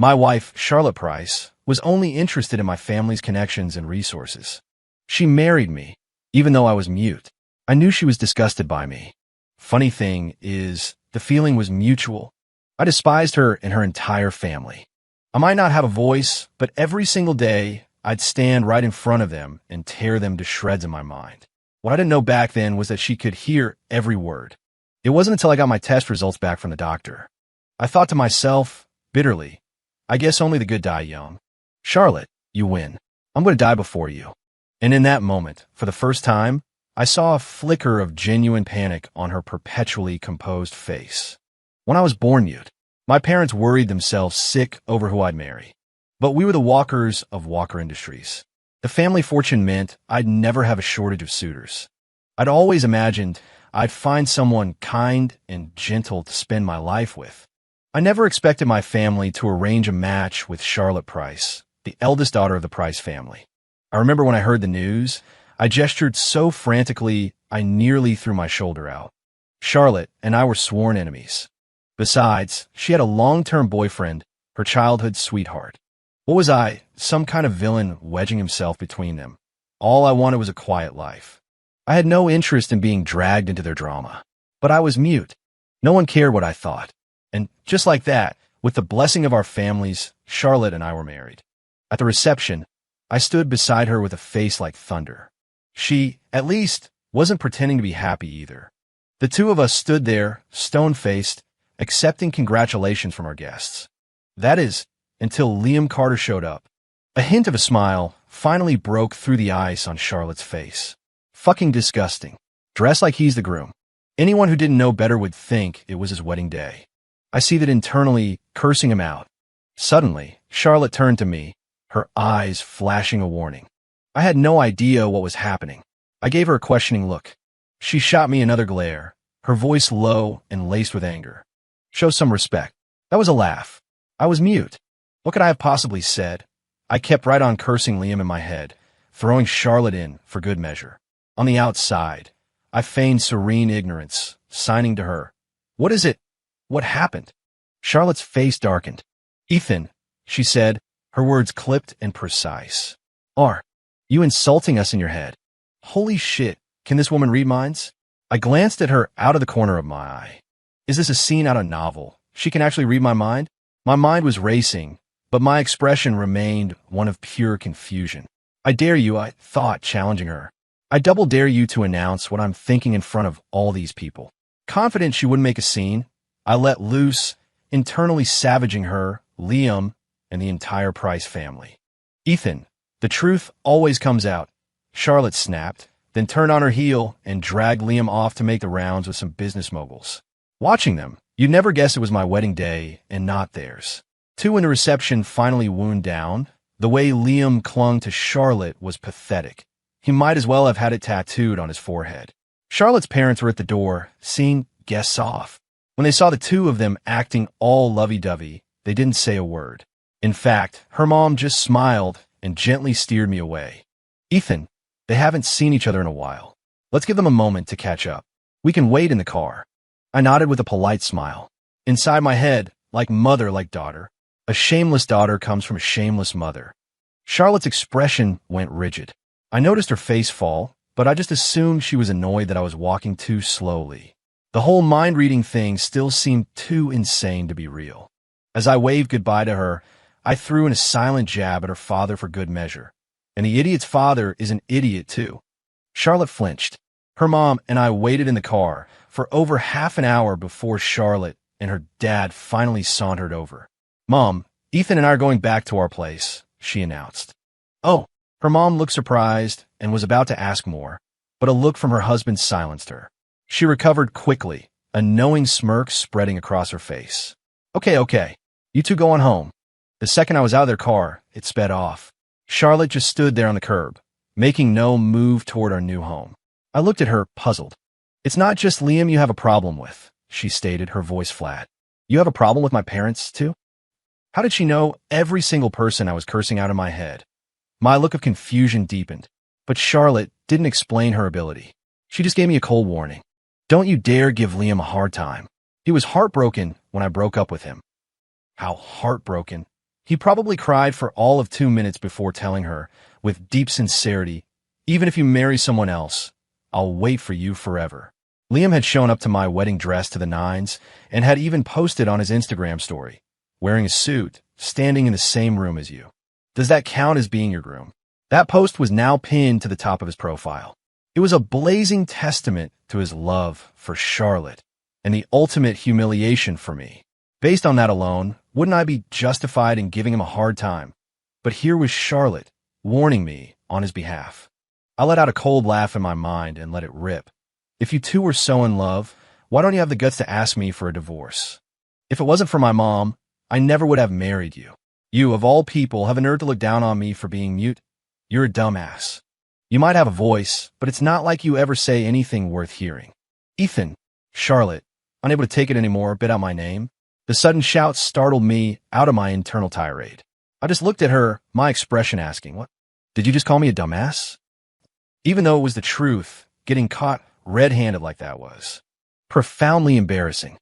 My wife, Charlotte Price, was only interested in my family's connections and resources. She married me, even though I was mute. I knew she was disgusted by me. Funny thing is, the feeling was mutual. I despised her and her entire family. I might not have a voice, but every single day, I'd stand right in front of them and tear them to shreds in my mind. What I didn't know back then was that she could hear every word. It wasn't until I got my test results back from the doctor. I thought to myself, bitterly, I guess only the good die young. Charlotte, you win. I'm going to die before you. And in that moment, for the first time, I saw a flicker of genuine panic on her perpetually composed face. When I was born mute, my parents worried themselves sick over who I'd marry. But we were the Walkers of Walker Industries. The family fortune meant I'd never have a shortage of suitors. I'd always imagined I'd find someone kind and gentle to spend my life with. I never expected my family to arrange a match with Charlotte Price, the eldest daughter of the Price family. I remember when I heard the news, I gestured so frantically I nearly threw my shoulder out. Charlotte and I were sworn enemies. Besides, she had a long-term boyfriend, her childhood sweetheart. What was I, some kind of villain wedging himself between them? All I wanted was a quiet life. I had no interest in being dragged into their drama. But I was mute. No one cared what I thought. And just like that, with the blessing of our families, Charlotte and I were married. At the reception, I stood beside her with a face like thunder. She, at least, wasn't pretending to be happy either. The two of us stood there, stone-faced, accepting congratulations from our guests. That is, until Liam Carter showed up. A hint of a smile finally broke through the ice on Charlotte's face. Fucking disgusting. Dressed like he's the groom. Anyone who didn't know better would think it was his wedding day. I see that internally, cursing him out. Suddenly, Charlotte turned to me, her eyes flashing a warning. I had no idea what was happening. I gave her a questioning look. She shot me another glare, her voice low and laced with anger. Show some respect. That was a laugh. I was mute. What could I have possibly said? I kept right on cursing Liam in my head, throwing Charlotte in for good measure. On the outside, I feigned serene ignorance, signing to her. What is it? What happened? Charlotte's face darkened. Ethan, she said, her words clipped and precise. Are you insulting us in your head? Holy shit, can this woman read minds? I glanced at her out of the corner of my eye. Is this a scene out of a novel? She can actually read my mind? My mind was racing, but my expression remained one of pure confusion. I dare you, I thought, challenging her. I double dare you to announce what I'm thinking in front of all these people. Confident she wouldn't make a scene, I let loose, internally savaging her, Liam, and the entire Price family. Ethan, the truth always comes out. Charlotte snapped, then turned on her heel and dragged Liam off to make the rounds with some business moguls. Watching them, you'd never guess it was my wedding day and not theirs. Two in the reception finally wound down. The way Liam clung to Charlotte was pathetic. He might as well have had it tattooed on his forehead. Charlotte's parents were at the door, seeing guests off. When they saw the two of them acting all lovey-dovey, they didn't say a word. In fact, her mom just smiled and gently steered me away. Ethan, they haven't seen each other in a while. Let's give them a moment to catch up. We can wait in the car. I nodded with a polite smile. Inside my head, like mother, like daughter. A shameless daughter comes from a shameless mother. Charlotte's expression went rigid. I noticed her face fall, but I just assumed she was annoyed that I was walking too slowly. The whole mind-reading thing still seemed too insane to be real. As I waved goodbye to her, I threw in a silent jab at her father for good measure. And the idiot's father is an idiot, too. Charlotte flinched. Her mom and I waited in the car for over half an hour before Charlotte and her dad finally sauntered over. Mom, Ethan and I are going back to our place, she announced. Oh, her mom looked surprised and was about to ask more, but a look from her husband silenced her. She recovered quickly, a knowing smirk spreading across her face. Okay, you two go on home. The second I was out of their car, it sped off. Charlotte just stood there on the curb, making no move toward our new home. I looked at her, puzzled. It's not just Liam you have a problem with, she stated, her voice flat. You have a problem with my parents, too? How did she know every single person I was cursing out in my head? My look of confusion deepened, but Charlotte didn't explain her ability. She just gave me a cold warning. Don't you dare give Liam a hard time. He was heartbroken when I broke up with him. How heartbroken? He probably cried for all of 2 minutes before telling her, with deep sincerity, "Even if you marry someone else, I'll wait for you forever." Liam had shown up to my wedding dress to the nines and had even posted on his Instagram story, wearing a suit, standing in the same room as you. Does that count as being your groom? That post was now pinned to the top of his profile. It was a blazing testament to his love for Charlotte and the ultimate humiliation for me. Based on that alone, wouldn't I be justified in giving him a hard time? But here was Charlotte, warning me on his behalf. I let out a cold laugh in my mind and let it rip. If you two were so in love, why don't you have the guts to ask me for a divorce? If it wasn't for my mom, I never would have married you. You, of all people, have a nerve to look down on me for being mute. You're a dumbass. You might have a voice, but it's not like you ever say anything worth hearing. Ethan. Charlotte, unable to take it anymore, bit out my name. The sudden shout startled me out of my internal tirade. I just looked at her, my expression asking, "What? Did you just call me a dumbass?" Even though it was the truth, getting caught red-handed like that was profoundly embarrassing.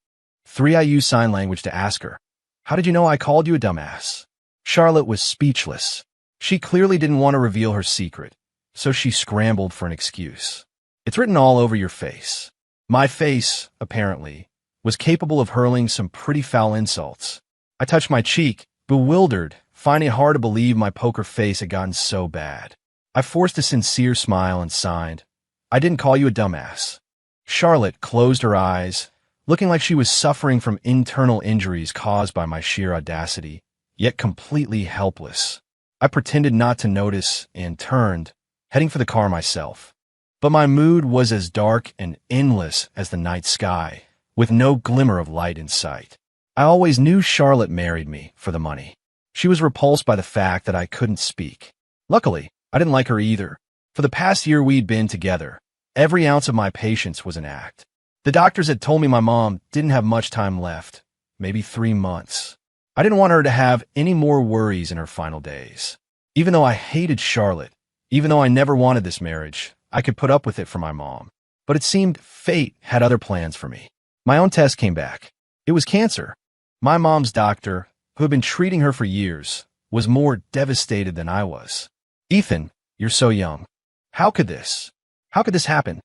I used sign language to ask her, "How did you know I called you a dumbass?" Charlotte was speechless. She clearly didn't want to reveal her secret, so she scrambled for an excuse. "It's written all over your face." My face, apparently, was capable of hurling some pretty foul insults. I touched my cheek, bewildered, finding it hard to believe my poker face had gotten so bad. I forced a sincere smile and signed, "I didn't call you a dumbass." Charlotte closed her eyes, looking like she was suffering from internal injuries caused by my sheer audacity, yet completely helpless. I pretended not to notice and turned, heading for the car myself. But my mood was as dark and endless as the night sky, with no glimmer of light in sight. I always knew Charlotte married me for the money. She was repulsed by the fact that I couldn't speak. Luckily, I didn't like her either. For the past year we'd been together, every ounce of my patience was an act. The doctors had told me my mom didn't have much time left, maybe 3 months. I didn't want her to have any more worries in her final days. Even though I hated Charlotte, even though I never wanted this marriage, I could put up with it for my mom. But it seemed fate had other plans for me. My own test came back. It was cancer. My mom's doctor, who had been treating her for years, was more devastated than I was. "Ethan, you're so young. How could this happen?"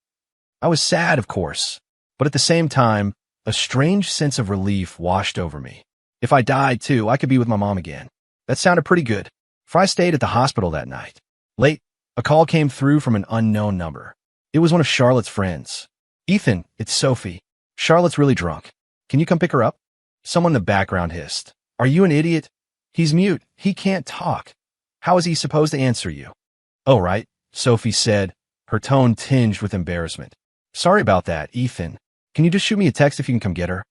I was sad, of course, but at the same time, a strange sense of relief washed over me. If I died too, I could be with my mom again. That sounded pretty good. For I stayed at the hospital that night. Late, a call came through from an unknown number. It was one of Charlotte's friends. "Ethan, it's Sophie. Charlotte's really drunk. Can you come pick her up?" Someone in the background hissed, "Are you an idiot? He's mute. He can't talk. How is he supposed to answer you?" "Oh, right," Sophie said, her tone tinged with embarrassment. "Sorry about that, Ethan. Can you just shoot me a text if you can come get her?"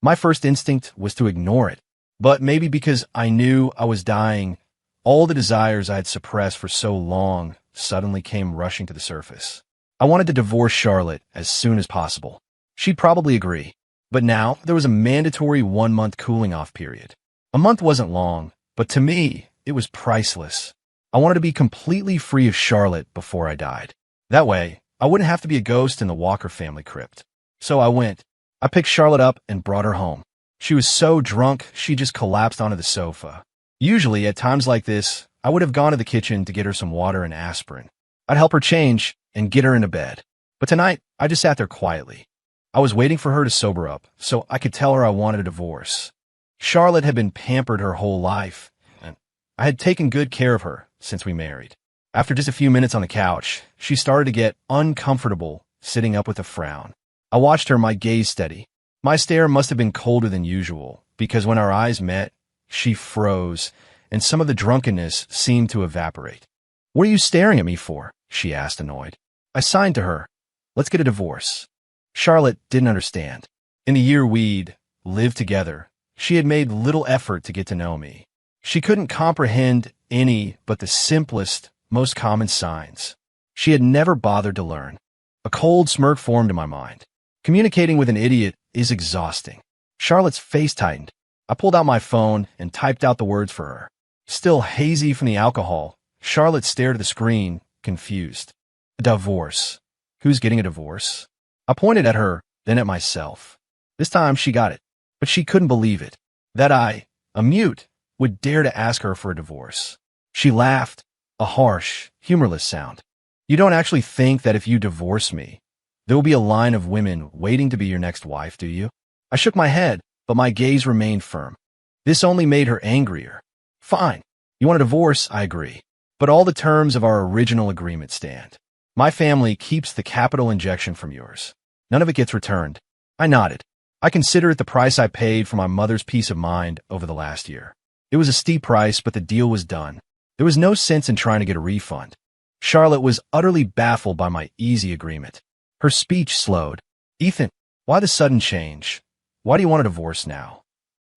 My first instinct was to ignore it, but maybe because I knew I was dying, all the desires I had suppressed for so long suddenly came rushing to the surface. I wanted to divorce Charlotte as soon as possible. She'd probably agree. But now there was a mandatory 1-month cooling-off period. A month wasn't long, but to me, it was priceless. I wanted to be completely free of Charlotte before I died. That way, I wouldn't have to be a ghost in the Walker family crypt. So I went. I picked Charlotte up and brought her home. She was so drunk, she just collapsed onto the sofa. Usually, at times like this, I would have gone to the kitchen to get her some water and aspirin. I'd help her change and get her into bed. But tonight, I just sat there quietly. I was waiting for her to sober up so I could tell her I wanted a divorce. Charlotte had been pampered her whole life, and I had taken good care of her since we married. After just a few minutes on the couch, she started to get uncomfortable, sitting up with a frown. I watched her, my gaze steady. My stare must have been colder than usual, because when our eyes met, she froze, and some of the drunkenness seemed to evaporate. "What are you staring at me for?" she asked, annoyed. I signed to her, "Let's get a divorce." Charlotte didn't understand. In the year we'd lived together, she had made little effort to get to know me. She couldn't comprehend any but the simplest, most common signs. She had never bothered to learn. A cold smirk formed in my mind. Communicating with an idiot is exhausting. Charlotte's face tightened. I pulled out my phone and typed out the words for her. Still hazy from the alcohol, Charlotte stared at the screen, confused. A divorce. Who's getting a divorce? I pointed at her, then at myself. This time she got it, but she couldn't believe it. That I, a mute, would dare to ask her for a divorce. She laughed, a harsh, humorless sound. You don't actually think that if you divorce me, there will be a line of women waiting to be your next wife, do you? I shook my head, but my gaze remained firm. This only made her angrier. Fine. You want a divorce, I agree. But all the terms of our original agreement stand. My family keeps the capital injection from yours. None of it gets returned. I nodded. I consider it the price I paid for my mother's peace of mind over the last year. It was a steep price, but the deal was done. There was no sense in trying to get a refund. Charlotte was utterly baffled by my easy agreement. Her speech slowed. Ethan, why the sudden change? Why do you want a divorce now?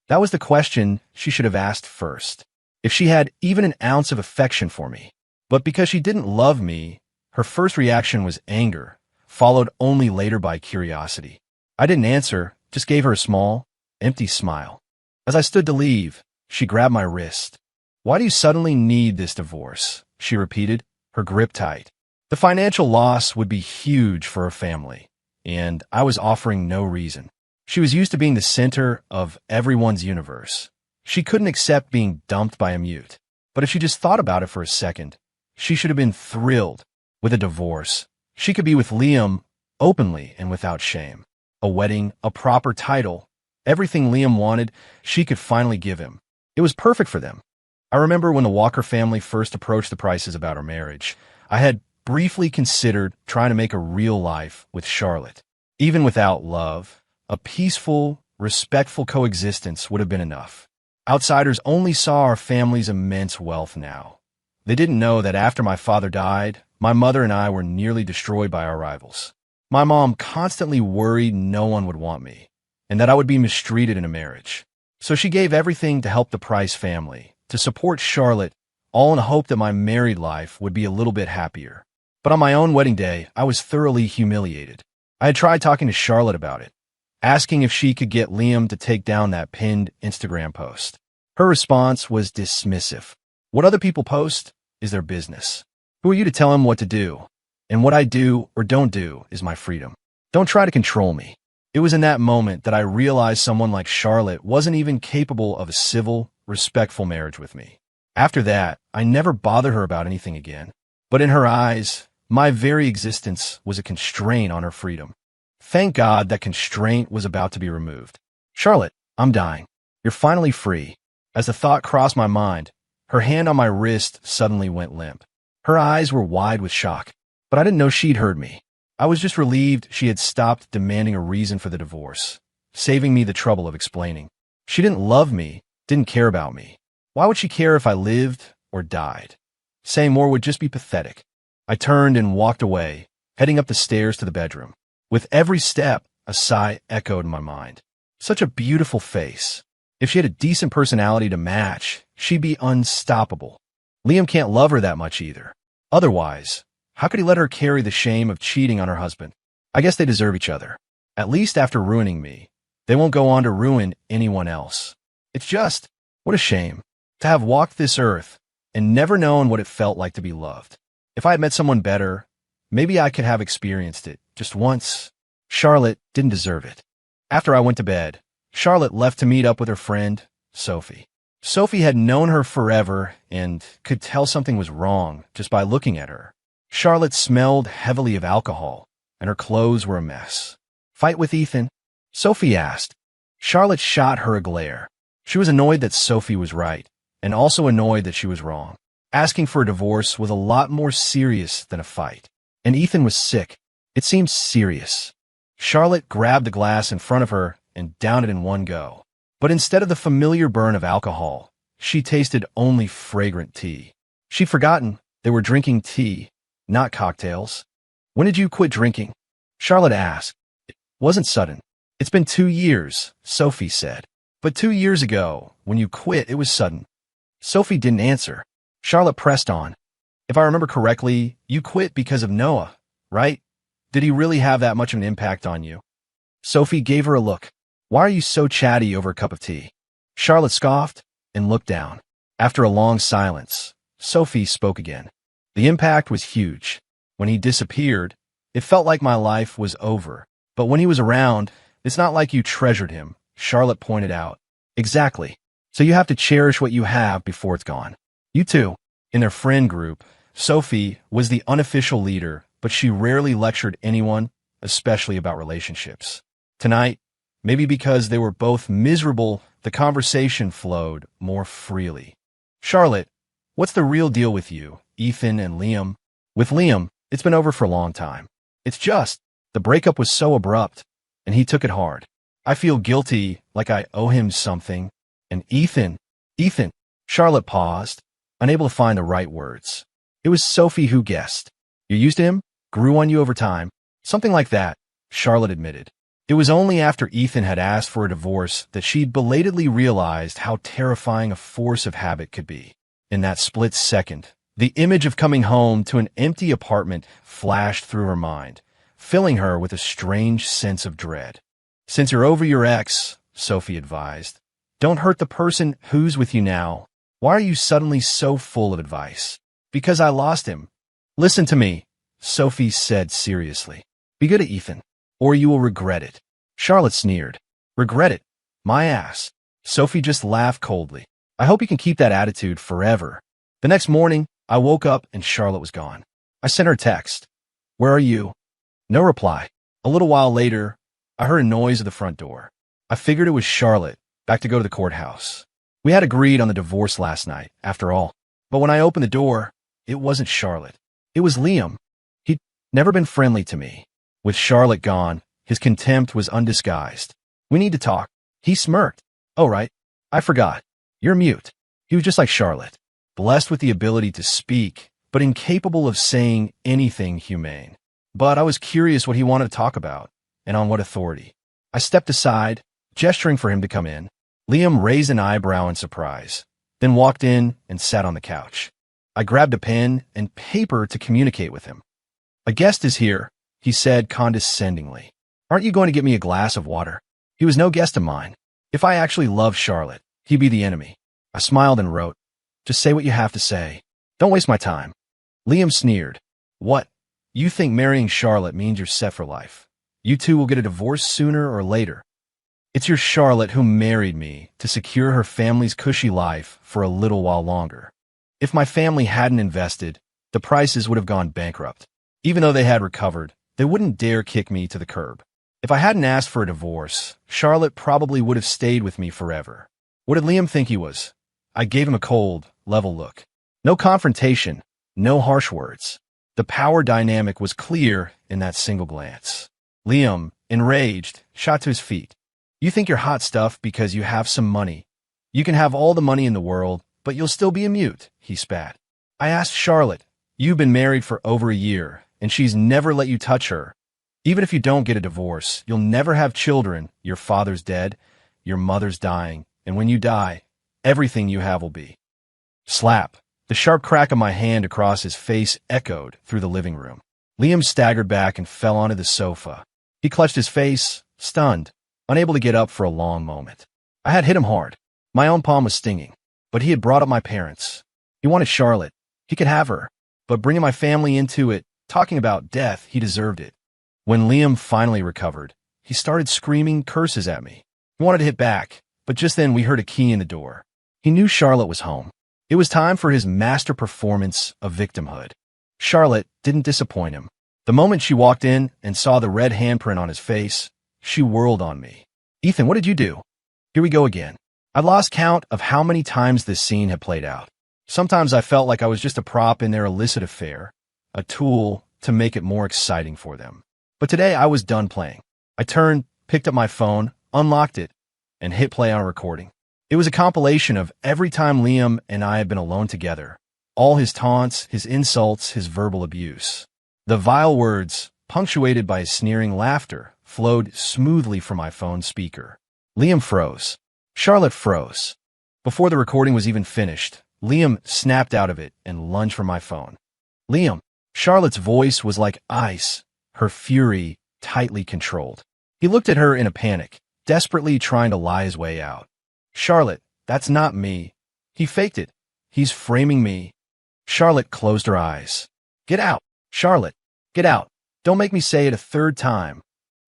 That was the question she should have asked first. If she had even an ounce of affection for me. But because she didn't love me, her first reaction was anger, followed only later by curiosity. I didn't answer, just gave her a small, empty smile. As I stood to leave, she grabbed my wrist. Why do you suddenly need this divorce? She repeated, her grip tight. The financial loss would be huge for her family, and I was offering no reason. She was used to being the center of everyone's universe. She couldn't accept being dumped by a mute. But if she just thought about it for a second, she should have been thrilled. With a divorce, she could be with Liam openly and without shame. A wedding, a proper title, everything Liam wanted, she could finally give him. It was perfect for them. I remember when the Walker family first approached the Prices about our marriage. I had briefly considered trying to make a real life with Charlotte. Even without love, a peaceful, respectful coexistence would have been enough. Outsiders only saw our family's immense wealth now. They didn't know that after my father died, my mother and I were nearly destroyed by our rivals. My mom constantly worried no one would want me, and that I would be mistreated in a marriage. So she gave everything to help the Price family, to support Charlotte, all in the hope that my married life would be a little bit happier. But on my own wedding day, I was thoroughly humiliated. I had tried talking to Charlotte about it, asking if she could get Liam to take down that pinned Instagram post. Her response was dismissive. What other people post is their business. Who are you to tell them what to do? And what I do or don't do is my freedom. Don't try to control me. It was in that moment that I realized someone like Charlotte wasn't even capable of a civil, respectful marriage with me. After that, I never bothered her about anything again. But in her eyes, my very existence was a constraint on her freedom. Thank God that constraint was about to be removed. Charlotte, I'm dying. You're finally free. As the thought crossed my mind, her hand on my wrist suddenly went limp. Her eyes were wide with shock, but I didn't know she'd heard me. I was just relieved she had stopped demanding a reason for the divorce, saving me the trouble of explaining. She didn't love me, didn't care about me. Why would she care if I lived or died? Saying more would just be pathetic. I turned and walked away, heading up the stairs to the bedroom. With every step, a sigh echoed in my mind. Such a beautiful face. If she had a decent personality to match, she'd be unstoppable. Liam can't love her that much either. Otherwise, how could he let her carry the shame of cheating on her husband? I guess they deserve each other. At least after ruining me, they won't go on to ruin anyone else. It's just, what a shame, to have walked this earth and never known what it felt like to be loved. If I had met someone better, maybe I could have experienced it just once. Charlotte didn't deserve it. After I went to bed, Charlotte left to meet up with her friend, Sophie. Sophie had known her forever and could tell something was wrong just by looking at her. Charlotte smelled heavily of alcohol, and her clothes were a mess. Fight with Ethan? Sophie asked. Charlotte shot her a glare. She was annoyed that Sophie was right, and also annoyed that she was wrong. Asking for a divorce was a lot more serious than a fight. And Ethan was sick. It seemed serious. Charlotte grabbed the glass in front of her and downed it in one go. But instead of the familiar burn of alcohol, she tasted only fragrant tea. She'd forgotten they were drinking tea, not cocktails. When did you quit drinking? Charlotte asked. It wasn't sudden. It's been 2 years, Sophie said. But 2 years ago, when you quit, it was sudden. Sophie didn't answer. Charlotte pressed on. If I remember correctly, you quit because of Noah, right? Did he really have that much of an impact on you? Sophie gave her a look. Why are you so chatty over a cup of tea? Charlotte scoffed and looked down. After a long silence, Sophie spoke again. The impact was huge. When he disappeared, it felt like my life was over. But when he was around, it's not like you treasured him, Charlotte pointed out. Exactly. So you have to cherish what you have before it's gone. You too. In their friend group, Sophie was the unofficial leader, but she rarely lectured anyone, especially about relationships. Tonight, maybe because they were both miserable, the conversation flowed more freely. Charlotte, what's the real deal with you, Ethan and Liam? With Liam, it's been over for a long time. It's just, the breakup was so abrupt, and he took it hard. I feel guilty, like I owe him something. And Ethan, Charlotte paused, unable to find the right words. It was Sophie who guessed. You used him? Grew on you over time? Something like that, Charlotte admitted. It was only after Ethan had asked for a divorce that she'd belatedly realized how terrifying a force of habit could be. In that split second, the image of coming home to an empty apartment flashed through her mind, filling her with a strange sense of dread. Since you're over your ex, Sophie advised, don't hurt the person who's with you now. Why are you suddenly so full of advice? Because I lost him. Listen to me, Sophie said seriously. Be good to Ethan, or you will regret it. Charlotte sneered. Regret it? My ass. Sophie just laughed coldly. I hope you can keep that attitude forever. The next morning, I woke up and Charlotte was gone. I sent her a text. Where are you? No reply. A little while later, I heard a noise at the front door. I figured it was Charlotte, back to go to the courthouse. We had agreed on the divorce last night, after all. But when I opened the door, it wasn't Charlotte. It was Liam. He'd never been friendly to me. With Charlotte gone, his contempt was undisguised. We need to talk. He smirked. Oh, right. I forgot. You're mute. He was just like Charlotte, blessed with the ability to speak, but incapable of saying anything humane. But I was curious what he wanted to talk about, and on what authority. I stepped aside, gesturing for him to come in. Liam raised an eyebrow in surprise, then walked in and sat on the couch. I grabbed a pen and paper to communicate with him. A guest is here, he said condescendingly. Aren't you going to get me a glass of water? He was no guest of mine. If I actually loved Charlotte, he'd be the enemy. I smiled and wrote, just say what you have to say. Don't waste my time. Liam sneered. What? You think marrying Charlotte means you're set for life? You two will get a divorce sooner or later. It's your Charlotte who married me to secure her family's cushy life for a little while longer. If my family hadn't invested, the Prices would have gone bankrupt. Even though they had recovered, they wouldn't dare kick me to the curb. If I hadn't asked for a divorce, Charlotte probably would have stayed with me forever. What did Liam think he was? I gave him a cold, level look. No confrontation, no harsh words. The power dynamic was clear in that single glance. Liam, enraged, shot to his feet. You think you're hot stuff because you have some money. You can have all the money in the world, but you'll still be a mute, he spat. I asked Charlotte, you've been married for over a year, and she's never let you touch her. Even if you don't get a divorce, you'll never have children. Your father's dead, your mother's dying, and when you die, everything you have will be. Slap. The sharp crack of my hand across his face echoed through the living room. Liam staggered back and fell onto the sofa. He clutched his face, stunned, unable to get up for a long moment. I had hit him hard. My own palm was stinging, but he had brought up my parents. He wanted Charlotte. He could have her, but bringing my family into it, talking about death, he deserved it. When Liam finally recovered, he started screaming curses at me. He wanted to hit back, but just then we heard a key in the door. He knew Charlotte was home. It was time for his master performance of victimhood. Charlotte didn't disappoint him. The moment she walked in and saw the red handprint on his face, she whirled on me. Ethan, what did you do? Here we go again. I lost count of how many times this scene had played out. Sometimes I felt like I was just a prop in their illicit affair, a tool to make it more exciting for them. But today I was done playing. I turned, picked up my phone, unlocked it, and hit play on a recording. It was a compilation of every time Liam and I had been alone together. All his taunts, his insults, his verbal abuse. The vile words, punctuated by his sneering laughter, flowed smoothly from my phone speaker. Liam froze. Charlotte froze. Before the recording was even finished, Liam snapped out of it and lunged for my phone. Liam. Charlotte's voice was like ice, her fury tightly controlled. He looked at her in a panic, desperately trying to lie his way out. Charlotte, that's not me. He faked it. He's framing me. Charlotte closed her eyes. Get out. Charlotte, get out. Don't make me say it a third time.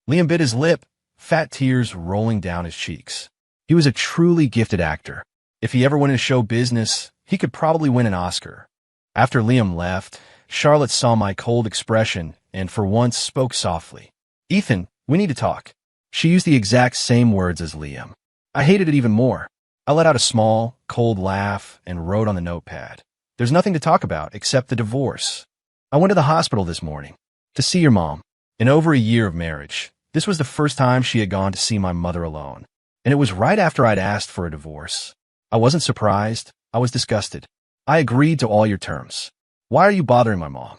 Liam bit his lip, fat tears rolling down his cheeks. He was a truly gifted actor. If he ever went into show business, he could probably win an Oscar. After Liam left, Charlotte saw my cold expression and for once spoke softly. Ethan, we need to talk. She used the exact same words as Liam. I hated it even more. I let out a small, cold laugh and wrote on the notepad. There's nothing to talk about except the divorce. I went to the hospital this morning to see your mom. In over a year of marriage, this was the first time she had gone to see my mother alone. And it was right after I'd asked for a divorce. I wasn't surprised. I was disgusted. I agreed to all your terms. Why are you bothering my mom?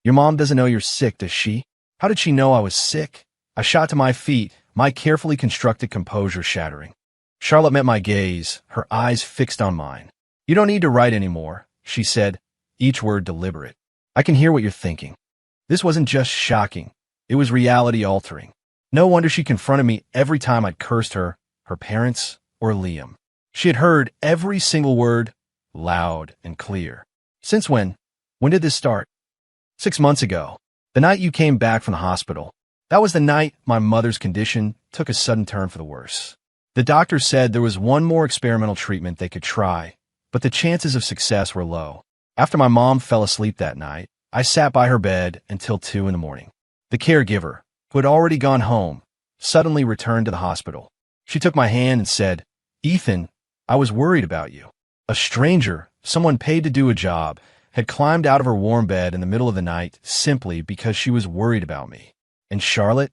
Your mom doesn't know you're sick, does she? How did she know I was sick? I shot to my feet, my carefully constructed composure shattering. Charlotte met my gaze, her eyes fixed on mine. You don't need to write anymore, she said, each word deliberate. I can hear what you're thinking. This wasn't just shocking. It was reality-altering. No wonder she confronted me every time I'd cursed her, her parents, or Liam. She had heard every single word, loud and clear. Since when? When did this start? 6 months ago. The night you came back from the hospital. That was the night my mother's condition took a sudden turn for the worse. The doctor said there was one more experimental treatment they could try, but the chances of success were low. After my mom fell asleep that night, I sat by her bed until 2 in the morning. The caregiver, who had already gone home, suddenly returned to the hospital. She took my hand and said, Ethan, I was worried about you. A stranger, someone paid to do a job, had climbed out of her warm bed in the middle of the night simply because she was worried about me. And Charlotte?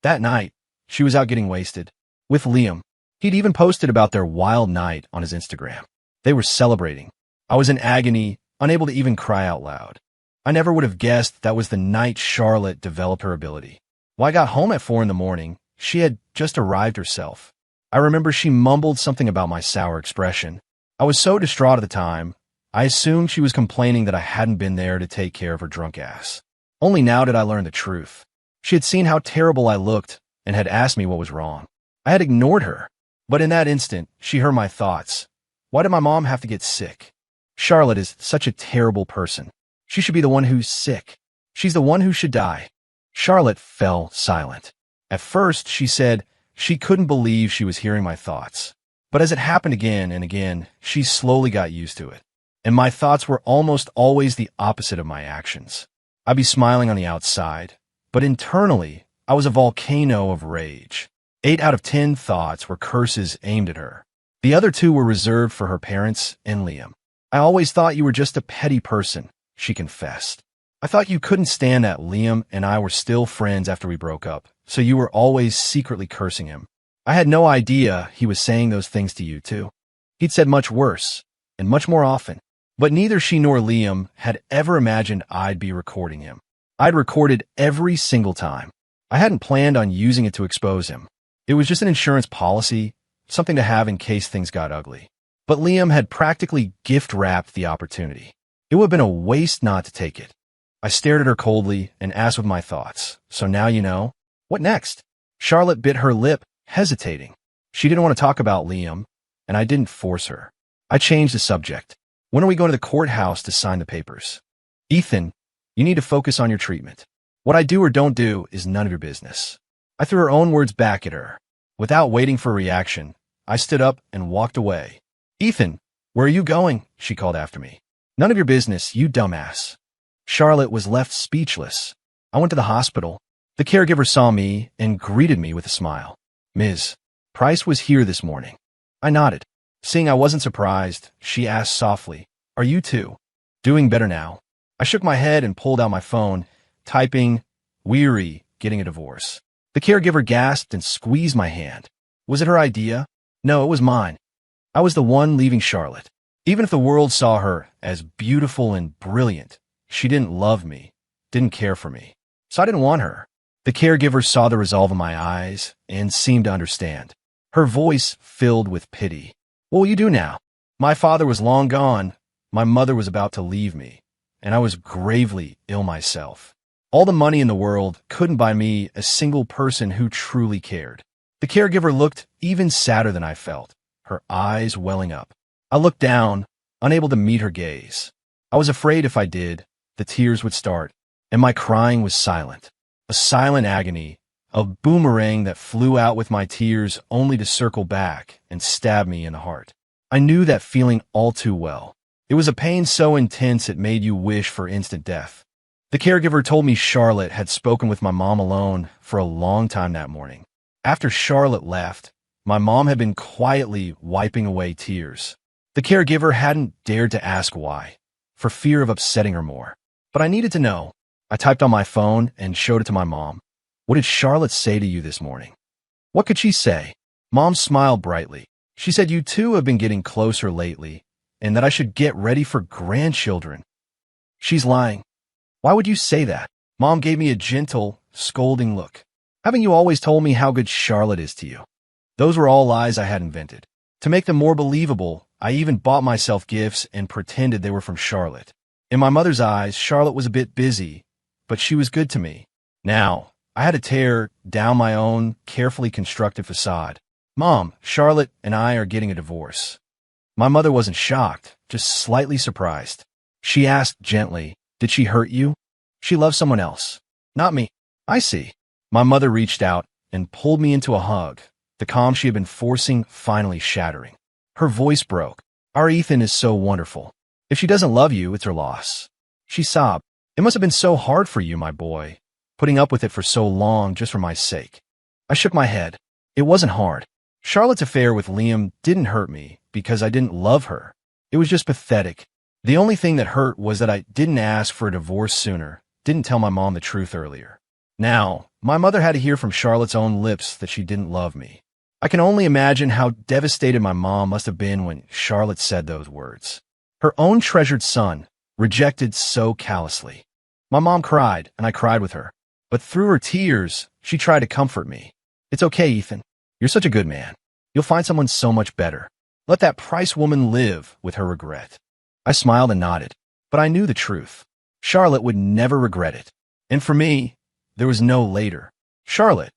That night, she was out getting wasted. With Liam. He'd even posted about their wild night on his Instagram. They were celebrating. I was in agony, unable to even cry out loud. I never would have guessed that was the night Charlotte developed her ability. When I got home at 4 in the morning, she had just arrived herself. I remember she mumbled something about my sour expression. I was so distraught at the time, I assumed she was complaining that I hadn't been there to take care of her drunk ass. Only now did I learn the truth. She had seen how terrible I looked and had asked me what was wrong. I had ignored her, but in that instant, she heard my thoughts. Why did my mom have to get sick? Charlotte is such a terrible person. She should be the one who's sick. She's the one who should die. Charlotte fell silent. At first, she said she couldn't believe she was hearing my thoughts. But as it happened again and again, she slowly got used to it. And my thoughts were almost always the opposite of my actions. I'd be smiling on the outside, but internally, I was a volcano of rage. 8 out of 10 thoughts were curses aimed at her. The other 2 were reserved for her parents and Liam. I always thought you were just a petty person, she confessed. I thought you couldn't stand that Liam and I were still friends after we broke up, so you were always secretly cursing him. I had no idea he was saying those things to you, too. He'd said much worse, and much more often. But neither she nor Liam had ever imagined I'd be recording him. I'd recorded every single time. I hadn't planned on using it to expose him. It was just an insurance policy, something to have in case things got ugly. But Liam had practically gift-wrapped the opportunity. It would have been a waste not to take it. I stared at her coldly and asked with my thoughts, so now you know? What next? Charlotte bit her lip, hesitating. She didn't want to talk about Liam, and I didn't force her. I changed the subject. When are we going to the courthouse to sign the papers? Ethan, you need to focus on your treatment. What I do or don't do is none of your business. I threw her own words back at her. Without waiting for a reaction, I stood up and walked away. Ethan, where are you going? She called after me. None of your business, you dumbass. Charlotte was left speechless. I went to the hospital. The caregiver saw me and greeted me with a smile. Ms. Price was here this morning. I nodded. Seeing I wasn't surprised, she asked softly, Are you too? Doing better now. I shook my head and pulled out my phone, typing, Weary, getting a divorce. The caregiver gasped and squeezed my hand. Was it her idea? No, it was mine. I was the one leaving Charlotte. Even if the world saw her as beautiful and brilliant, she didn't love me, didn't care for me. So I didn't want her. The caregiver saw the resolve in my eyes and seemed to understand. Her voice filled with pity. What will you do now? My father was long gone. My mother was about to leave me, and I was gravely ill myself. All the money in the world couldn't buy me a single person who truly cared. The caregiver looked even sadder than I felt, her eyes welling up. I looked down, unable to meet her gaze. I was afraid if I did, the tears would start, and my crying was silent. A silent agony, a boomerang that flew out with my tears only to circle back and stab me in the heart. I knew that feeling all too well. It was a pain so intense it made you wish for instant death. The caregiver told me Charlotte had spoken with my mom alone for a long time that morning. After Charlotte left, my mom had been quietly wiping away tears. The caregiver hadn't dared to ask why, for fear of upsetting her more. But I needed to know. I typed on my phone and showed it to my mom. "What did Charlotte say to you this morning?" "What could she say?" Mom smiled brightly. "She said you two have been getting closer lately, and that I should get ready for grandchildren." "She's lying." "Why would you say that?" Mom gave me a gentle, scolding look. "Haven't you always told me how good Charlotte is to you?" Those were all lies I had invented. To make them more believable, I even bought myself gifts and pretended they were from Charlotte. In my mother's eyes, Charlotte was a bit busy, but she was good to me. Now, I had to tear down my own carefully constructed facade. "Mom, Charlotte and I are getting a divorce." My mother wasn't shocked, just slightly surprised. She asked gently, "Did she hurt you?" "She loves someone else." "Not me." "I see." My mother reached out and pulled me into a hug, the calm she had been forcing finally shattering. Her voice broke. "Our Ethan is so wonderful. If she doesn't love you, it's her loss." She sobbed. "It must have been so hard for you, my boy, putting up with it for so long just for my sake." I shook my head. It wasn't hard. Charlotte's affair with Liam didn't hurt me because I didn't love her. It was just pathetic. The only thing that hurt was that I didn't ask for a divorce sooner, didn't tell my mom the truth earlier. Now, my mother had to hear from Charlotte's own lips that she didn't love me. I can only imagine how devastated my mom must have been when Charlotte said those words. Her own treasured son, rejected so callously. My mom cried, and I cried with her. But through her tears, she tried to comfort me. "It's okay, Ethan. You're such a good man. You'll find someone so much better. Let that Price woman live with her regret." I smiled and nodded, but I knew the truth. Charlotte would never regret it. And for me, there was no later. Charlotte,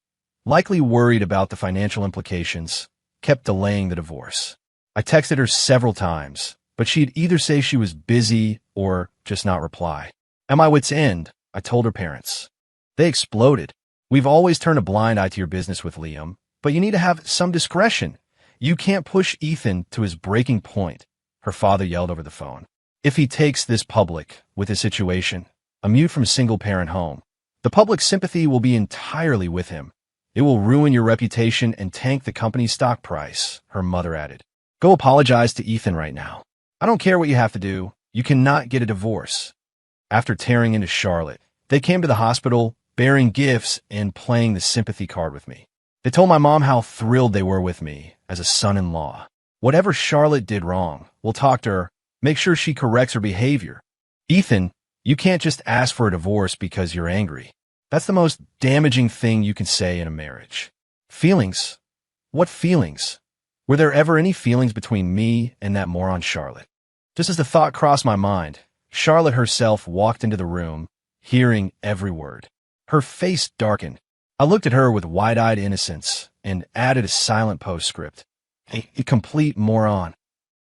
likely worried about the financial implications, kept delaying the divorce. I texted her several times, but she'd either say she was busy or just not reply. At my wit's end, I told her parents. They exploded. "We've always turned a blind eye to your business with Liam, but you need to have some discretion. You can't push Ethan to his breaking point," her father yelled over the phone. "If he takes this public with his situation, a mute from a single-parent home, the public's sympathy will be entirely with him. It will ruin your reputation and tank the company's stock price," her mother added. "Go apologize to Ethan right now. I don't care what you have to do. You cannot get a divorce." After tearing into Charlotte, they came to the hospital, bearing gifts and playing the sympathy card with me. They told my mom how thrilled they were with me as a son-in-law. Whatever Charlotte did wrong, we'll talk to her, make sure she corrects her behavior. "Ethan, you can't just ask for a divorce because you're angry. That's the most damaging thing you can say in a marriage." Feelings? What feelings? Were there ever any feelings between me and that moron Charlotte? Just as the thought crossed my mind, Charlotte herself walked into the room, hearing every word. Her face darkened. I looked at her with wide-eyed innocence and added a silent postscript. A complete moron.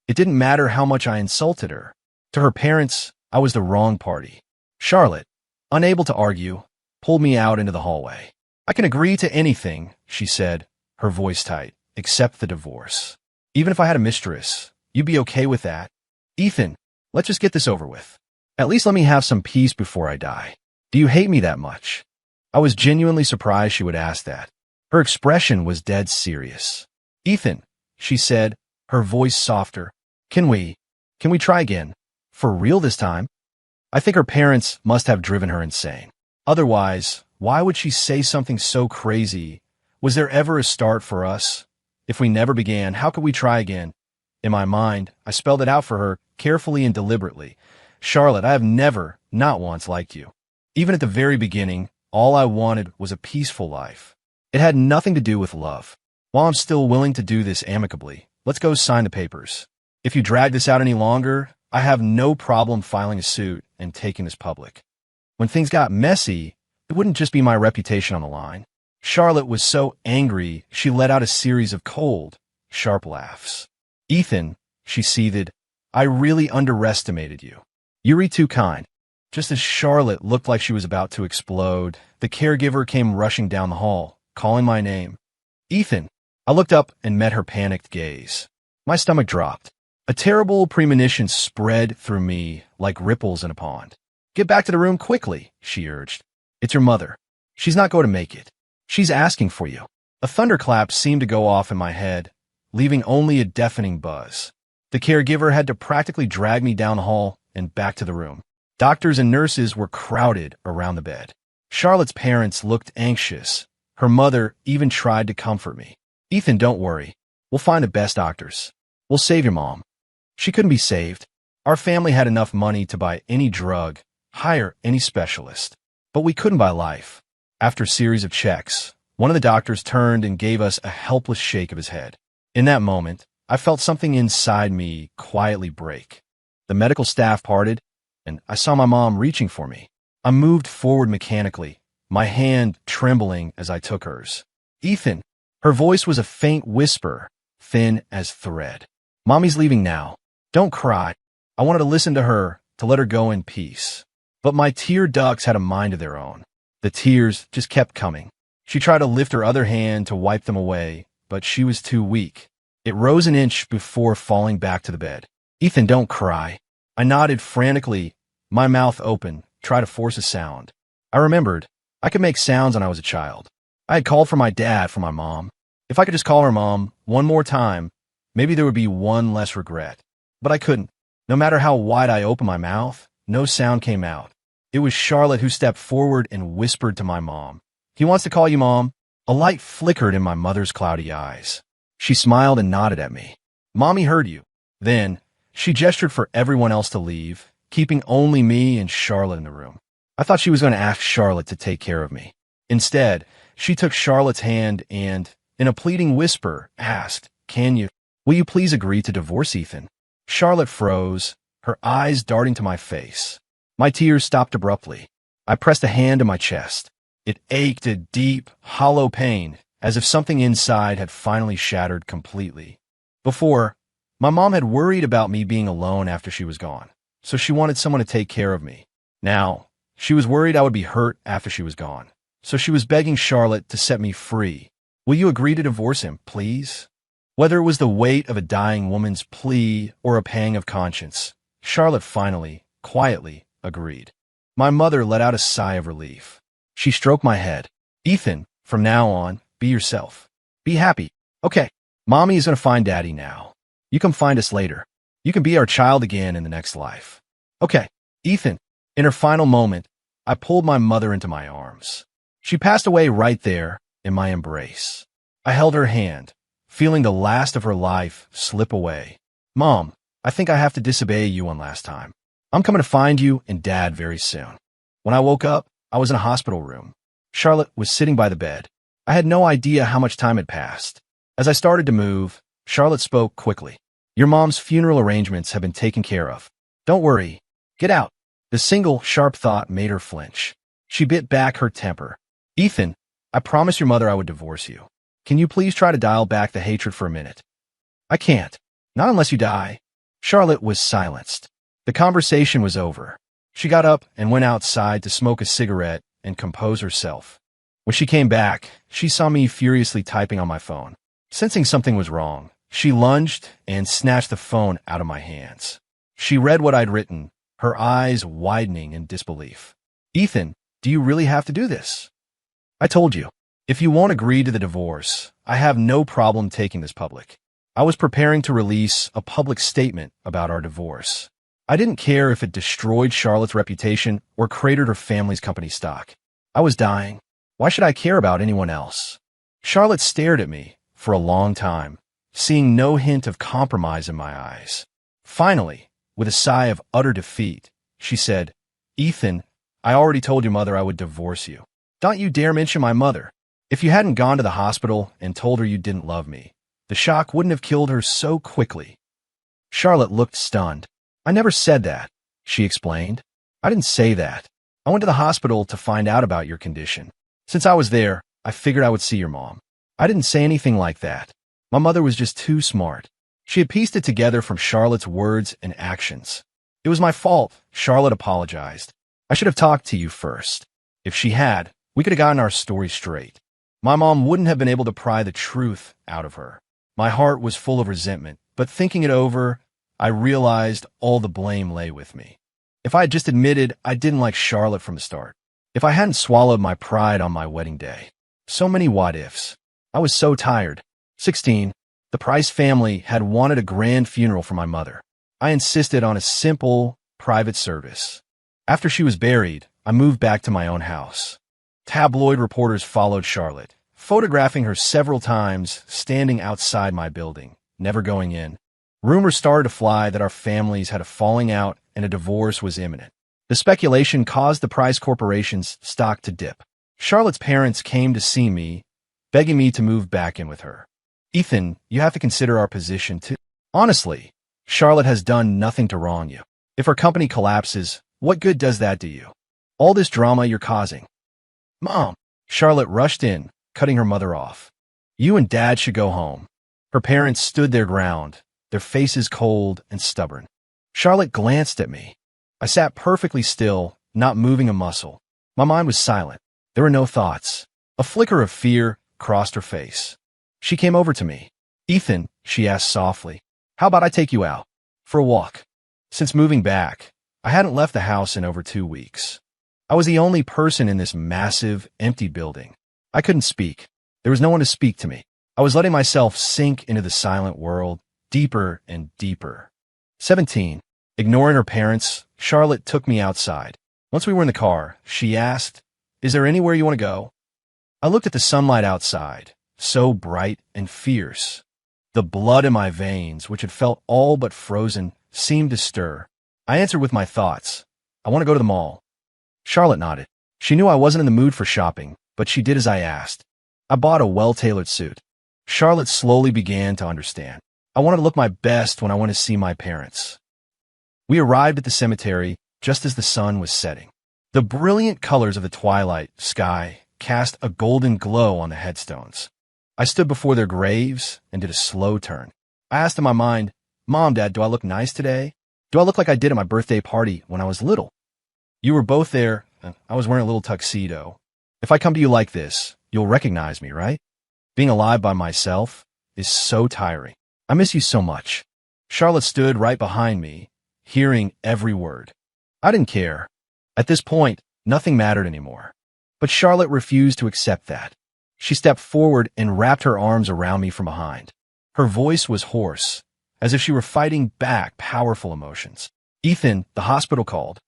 It didn't matter how much I insulted her. To her parents, I was the wrong party. Charlotte, unable to argue, pulled me out into the hallway. "I can agree to anything," she said, her voice tight, "except the divorce. Even if I had a mistress, you'd be okay with that. Ethan, let's just get this over with. At least let me have some peace before I die. Do you hate me that much?" I was genuinely surprised she would ask that. Her expression was dead serious. "Ethan," she said, her voice softer, Can we try again? For real this time?" I think her parents must have driven her insane. Otherwise, why would she say something so crazy? Was there ever a start for us? If we never began, how could we try again? In my mind, I spelled it out for her, carefully and deliberately. "Charlotte, I have never, not once, liked you. Even at the very beginning, all I wanted was a peaceful life. It had nothing to do with love. While I'm still willing to do this amicably, let's go sign the papers. If you drag this out any longer, I have no problem filing a suit and taking this public." When things got messy, it wouldn't just be my reputation on the line. Charlotte was so angry, she let out a series of cold, sharp laughs. "Ethan," she seethed, "I really underestimated you. You're too kind." Just as Charlotte looked like she was about to explode, the caregiver came rushing down the hall, calling my name. "Ethan." I looked up and met her panicked gaze. My stomach dropped. A terrible premonition spread through me like ripples in a pond. Get back to the room quickly, she urged. It's your mother. She's not going to make it. She's asking for you. A thunderclap seemed to go off in my head, leaving only a deafening buzz. The caregiver had to practically drag me down the hall and back to the room. Doctors and nurses were crowded around the bed. Charlotte's parents looked anxious. Her mother even tried to comfort me. Ethan, don't worry. We'll find the best doctors. We'll save your mom. She couldn't be saved. Our family had enough money to buy any drug, hire any specialist. But we couldn't buy life. After a series of checks, one of the doctors turned and gave us a helpless shake of his head. In that moment, I felt something inside me quietly break. The medical staff parted, and I saw my mom reaching for me. I moved forward mechanically, my hand trembling as I took hers. Ethan. Her voice was a faint whisper, thin as thread. Mommy's leaving now. Don't cry. I wanted to listen to her, to let her go in peace. But my tear ducts had a mind of their own. The tears just kept coming. She tried to lift her other hand to wipe them away, but she was too weak. It rose an inch before falling back to the bed. Ethan, don't cry. I nodded frantically, my mouth open, try to force a sound. I remembered, I could make sounds when I was a child. I had called for my dad from my mom. If I could just call her mom one more time, maybe there would be one less regret. But I couldn't. No matter how wide I opened my mouth, no sound came out. It was Charlotte who stepped forward and whispered to my mom. He wants to call you, Mom. A light flickered in my mother's cloudy eyes. She smiled and nodded at me. Mommy heard you. Then, she gestured for everyone else to leave, keeping only me and Charlotte in the room. I thought she was going to ask Charlotte to take care of me. Instead, she took Charlotte's hand and, in a pleading whisper, asked, will you please agree to divorce Ethan? Charlotte froze, her eyes darting to my face. My tears stopped abruptly. I pressed a hand to my chest. It ached a deep, hollow pain, as if something inside had finally shattered completely. Before, my mom had worried about me being alone after she was gone, so she wanted someone to take care of me. Now, she was worried I would be hurt after she was gone, so she was begging Charlotte to set me free. Will you agree to divorce him, please? Whether it was the weight of a dying woman's plea or a pang of conscience, Charlotte finally, quietly, agreed. My mother let out a sigh of relief. She stroked my head. Ethan, from now on, be yourself. Be happy. Okay, Mommy is going to find Daddy now. You come find us later. You can be our child again in the next life. Okay, Ethan. In her final moment, I pulled my mother into my arms. She passed away right there in my embrace. I held her hand, feeling the last of her life slip away. Mom, I think I have to disobey you one last time. I'm coming to find you and Dad very soon. When I woke up, I was in a hospital room. Charlotte was sitting by the bed. I had no idea how much time had passed. As I started to move, Charlotte spoke quickly. Your mom's funeral arrangements have been taken care of. Don't worry. Get out. The single, sharp thought made her flinch. She bit back her temper. Ethan, I promised your mother I would divorce you. Can you please try to dial back the hatred for a minute? I can't. Not unless you die. Charlotte was silenced. The conversation was over. She got up and went outside to smoke a cigarette and compose herself. When she came back, she saw me furiously typing on my phone. Sensing something was wrong, she lunged and snatched the phone out of my hands. She read what I'd written, her eyes widening in disbelief. Ethan, do you really have to do this? I told you. If you won't agree to the divorce, I have no problem taking this public. I was preparing to release a public statement about our divorce. I didn't care if it destroyed Charlotte's reputation or cratered her family's company stock. I was dying. Why should I care about anyone else? Charlotte stared at me for a long time, seeing no hint of compromise in my eyes. Finally, with a sigh of utter defeat, she said, Ethan, I already told your mother I would divorce you. Don't you dare mention my mother. If you hadn't gone to the hospital and told her you didn't love me, the shock wouldn't have killed her so quickly. Charlotte looked stunned. I never said that, she explained. I didn't say that. I went to the hospital to find out about your condition. Since I was there, I figured I would see your mom. I didn't say anything like that. My mother was just too smart. She had pieced it together from Charlotte's words and actions. It was my fault, Charlotte apologized. I should have talked to you first. If she had, we could have gotten our story straight. My mom wouldn't have been able to pry the truth out of her. My heart was full of resentment, but thinking it over, I realized all the blame lay with me. If I had just admitted I didn't like Charlotte from the start, if I hadn't swallowed my pride on my wedding day. So many what-ifs. I was so tired. 16. The Price family had wanted a grand funeral for my mother. I insisted on a simple, private service. After she was buried, I moved back to my own house. Tabloid reporters followed Charlotte, photographing her several times standing outside my building, never going in. Rumors started to fly that our families had a falling out and a divorce was imminent. The speculation caused the Price Corporation's stock to dip. Charlotte's parents came to see me, begging me to move back in with her. Ethan, you have to consider our position too. Honestly, Charlotte has done nothing to wrong you. If her company collapses, what good does that do you? All this drama you're causing. Mom, Charlotte rushed in, cutting her mother off. You and Dad should go home. Her parents stood their ground, their faces cold and stubborn. Charlotte glanced at me. I sat perfectly still, not moving a muscle. My mind was silent. There were no thoughts. A flicker of fear crossed her face. She came over to me. Ethan, she asked softly, how about I take you out for a walk? Since moving back, I hadn't left the house in over 2 weeks. I was the only person in this massive, empty building. I couldn't speak. There was no one to speak to me. I was letting myself sink into the silent world, deeper and deeper. 17. Ignoring her parents, Charlotte took me outside. Once we were in the car, she asked, is there anywhere you want to go? I looked at the sunlight outside, so bright and fierce. The blood in my veins, which had felt all but frozen, seemed to stir. I answered with my thoughts. I want to go to the mall. Charlotte nodded. She knew I wasn't in the mood for shopping, but she did as I asked. I bought a well-tailored suit. Charlotte slowly began to understand. I wanted to look my best when I went to see my parents. We arrived at the cemetery just as the sun was setting. The brilliant colors of the twilight sky cast a golden glow on the headstones. I stood before their graves and did a slow turn. I asked in my mind, Mom, Dad, do I look nice today? Do I look like I did at my birthday party when I was little? You were both there, and I was wearing a little tuxedo. If I come to you like this, you'll recognize me, right? Being alive by myself is so tiring. I miss you so much. Charlotte stood right behind me, hearing every word. I didn't care. At this point, nothing mattered anymore. But Charlotte refused to accept that. She stepped forward and wrapped her arms around me from behind. Her voice was hoarse, as if she were fighting back powerful emotions. Ethan, the hospital called.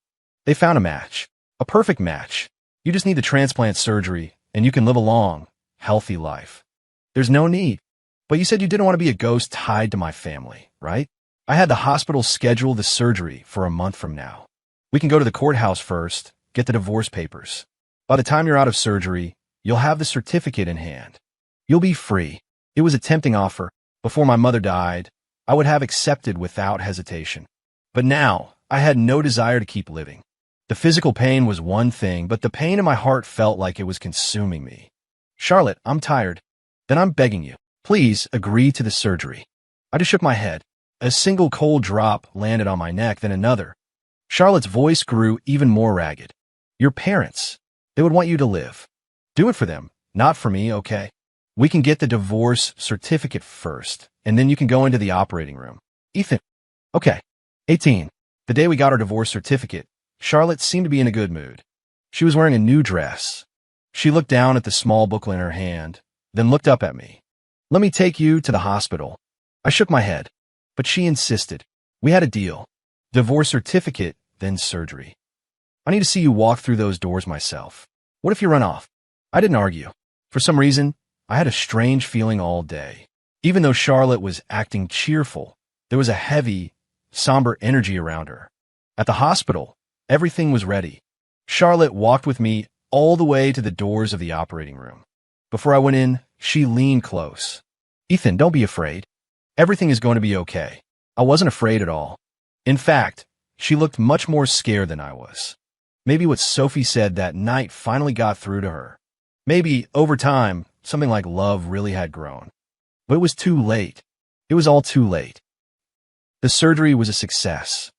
They found a match. A perfect match. You just need the transplant surgery, and you can live a long, healthy life. There's no need. But you said you didn't want to be a ghost tied to my family, right? I had the hospital schedule the surgery for a month from now. We can go to the courthouse first, get the divorce papers. By the time you're out of surgery, you'll have the certificate in hand. You'll be free. It was a tempting offer. Before my mother died, I would have accepted without hesitation. But now, I had no desire to keep living. The physical pain was one thing, but the pain in my heart felt like it was consuming me. Charlotte, I'm tired. Then I'm begging you, please agree to the surgery. I just shook my head. A single cold drop landed on my neck, then another. Charlotte's voice grew even more ragged. Your parents, they would want you to live. Do it for them, not for me, okay? We can get the divorce certificate first, and then you can go into the operating room. Ethan, okay. 18. The day we got our divorce certificate, Charlotte seemed to be in a good mood. She was wearing a new dress. She looked down at the small booklet in her hand, then looked up at me. Let me take you to the hospital. I shook my head, but she insisted. We had a deal. Divorce certificate, then surgery. I need to see you walk through those doors myself. What if you run off? I didn't argue. For some reason, I had a strange feeling all day. Even though Charlotte was acting cheerful, there was a heavy, somber energy around her. At the hospital, everything was ready. Charlotte walked with me all the way to the doors of the operating room. Before I went in, she leaned close. Ethan, don't be afraid. Everything is going to be okay. I wasn't afraid at all. In fact, she looked much more scared than I was. Maybe what Sophie said that night finally got through to her. Maybe, over time, something like love really had grown. But it was too late. It was all too late. The surgery was a success.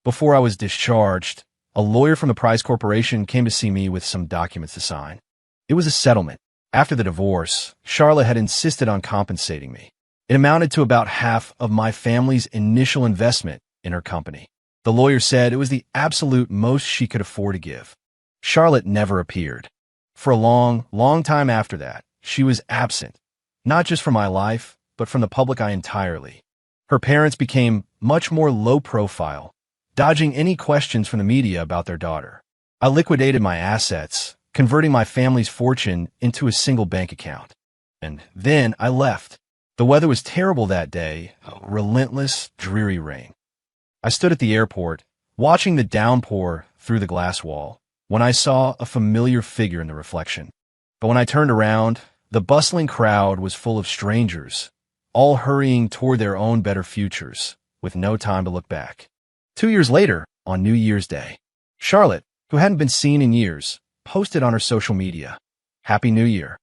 Before I was discharged, a lawyer from the Price Corporation came to see me with some documents to sign. It was a settlement. After the divorce, Charlotte had insisted on compensating me. It amounted to about half of my family's initial investment in her company. The lawyer said it was the absolute most she could afford to give. Charlotte never appeared. For a long, long time after that, she was absent, not just from my life, but from the public eye entirely. Her parents became much more low profile, dodging any questions from the media about their daughter. I liquidated my assets, converting my family's fortune into a single bank account. And then I left. The weather was terrible that day, a relentless, dreary rain. I stood at the airport, watching the downpour through the glass wall, when I saw a familiar figure in the reflection. But when I turned around, the bustling crowd was full of strangers, all hurrying toward their own better futures, with no time to look back. 2 years later, on New Year's Day, Charlotte, who hadn't been seen in years, posted on her social media, "Happy New Year."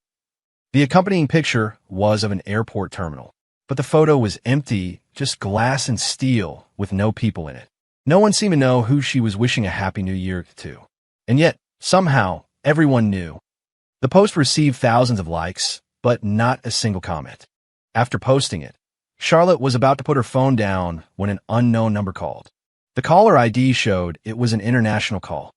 The accompanying picture was of an airport terminal, but the photo was empty, just glass and steel with no people in it. No one seemed to know who she was wishing a Happy New Year to. And yet, somehow, everyone knew. The post received thousands of likes, but not a single comment. After posting it, Charlotte was about to put her phone down when an unknown number called. The caller ID showed it was an international call.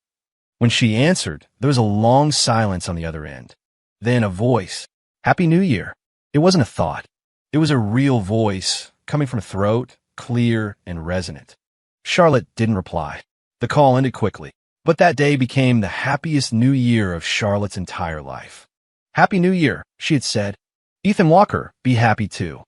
When she answered, there was a long silence on the other end. Then a voice. "Happy New Year." It wasn't a thought. It was a real voice, coming from a throat, clear and resonant. Charlotte didn't reply. The call ended quickly, but that day became the happiest New Year of Charlotte's entire life. "Happy New Year," she had said. "Ethan Walker, be happy too."